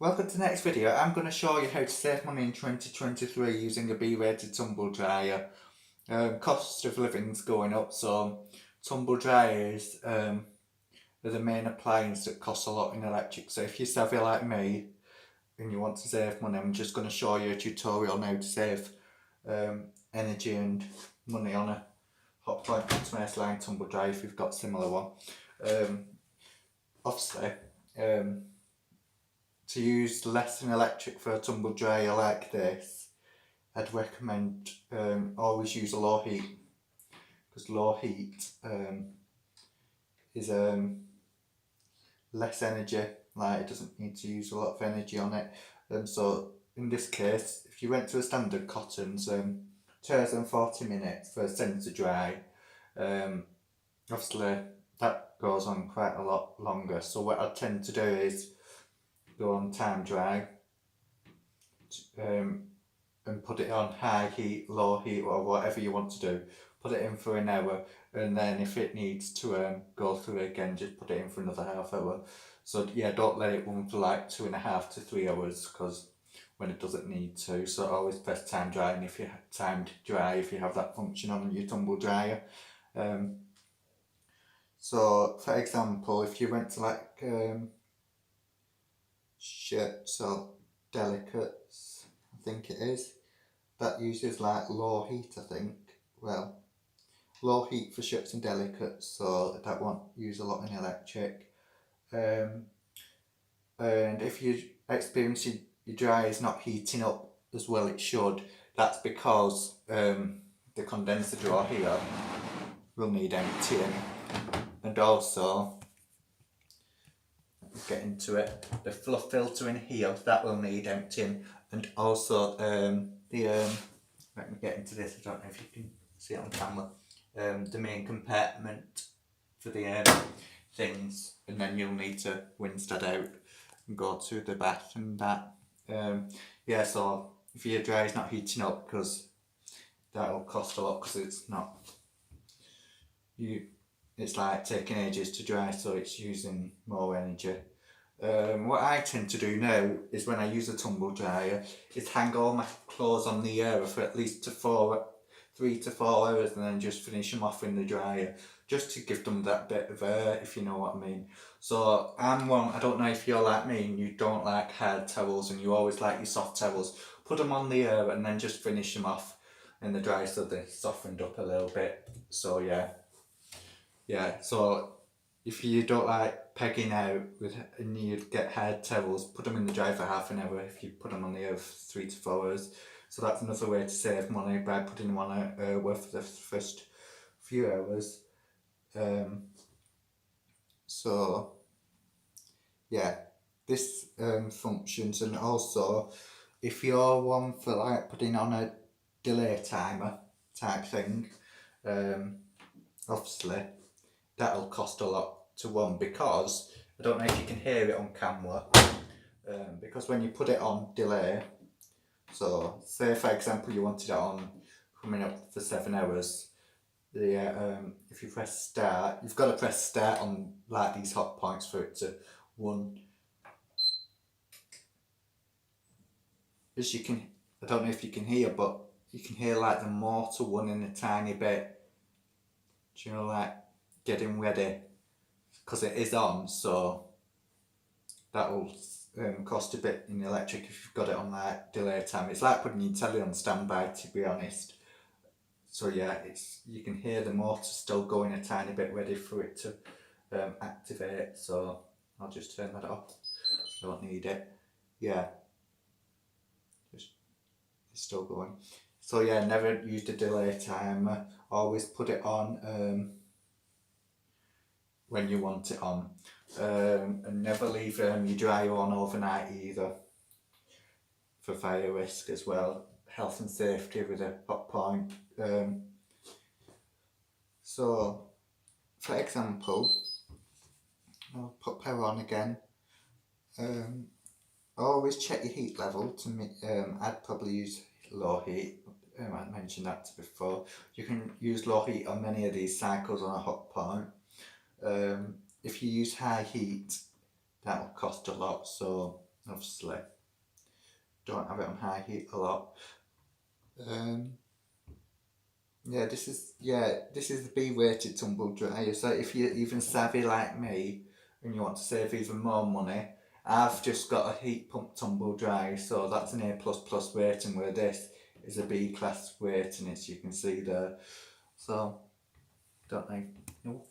Welcome to the next video. I'm going to show you how to save money in 2023 using a B-rated tumble dryer. Cost of living's going up, so tumble dryers are the main appliance that costs a lot in electric. So if you're savvy like me and you want to save money, I'm just going to show you a tutorial now to save energy and money on a hot point continuous line tumble dryer if you've got a similar one. Obviously, to use less than electric for a tumble dryer like this, I'd recommend always use a low heat, because low heat is less energy, like it doesn't need to use a lot of energy on it. So in this case, if you went to a standard cottons, 240 minutes for a centre dry, obviously that goes on quite a lot longer. So what I tend to do is go on time dry and put it on high heat, low heat, or whatever you want to do. Put it in for an hour, and then if it needs to go through again, just put it in for another half hour. So yeah, don't let it run for like 2.5 to 3 hours, because when it doesn't need to. So always press time dry, and if you have timed dry, if you have that function on your tumble dryer. So for example, if you went to like shirts or delicates, I think it is, that uses like low heat, I think. Well, low heat for shirts and delicates, so that won't use a lot in electric. And if you experience your dryer is not heating up as well it should, that's because the condenser drawer here will need emptying, and also, get into it, the fluff filter in here, that will need emptying, and also let me get into this, I don't know if you can see it on camera, the main compartment for the things, and then you'll need to rinse that out and go to the bath and that. Yeah, so if your dryer's not heating up, because that'll cost a lot, because it's not, it's like taking ages to dry, so it's using more energy. What I tend to do now is, when I use a tumble dryer, is hang all my clothes on the air for at least 3 to 4 hours, and then just finish them off in the dryer, just to give them that bit of air, if you know what I mean. So I don't know if you're like me and you don't like hard towels and you always like your soft towels, put them on the air and then just finish them off in the dryer so they're softened up a little bit. So yeah, so if you don't like pegging out and you get hard towels, put them in the dryer for half an hour if you put them on the air for 3 to 4 hours. So that's another way to save money, by putting them on a air for the first few hours. So yeah, this functions. And also, if you're one for like putting on a delay timer type thing, obviously that'll cost a lot to run, because I don't know if you can hear it on camera, because when you put it on delay, so say for example you wanted it on coming up for 7 hours, if you press start, you've got to press start on like these hot points for it to run. As you can, I don't know if you can hear, but you can hear like the motor running a tiny bit. Do you know, like getting ready, because it is on, so that will cost a bit in electric if you've got it on like delay time. It's like putting your telly on standby, to be honest. So yeah, you can hear the motor still going a tiny bit, ready for it to activate. So I'll just turn that off, don't need it. Yeah, it's still going. So yeah, never use the delay timer, always put it on when you want it on, and never leave your dryer on overnight either, for fire risk as well, health and safety with a hot point. So for example, I'll put power on again. Always check your heat level to I'd probably use low heat. I mentioned that before. You can use low heat on many of these cycles on a hot point. If you use high heat, that'll cost a lot, so obviously. Don't have it on high heat a lot. Yeah, this is the B weighted tumble dryer. So if you're even savvy like me and you want to save even more money, I've just got a heat pump tumble dryer, so that's an A++ rating, where this is a B class rating, as you can see there. So don't know.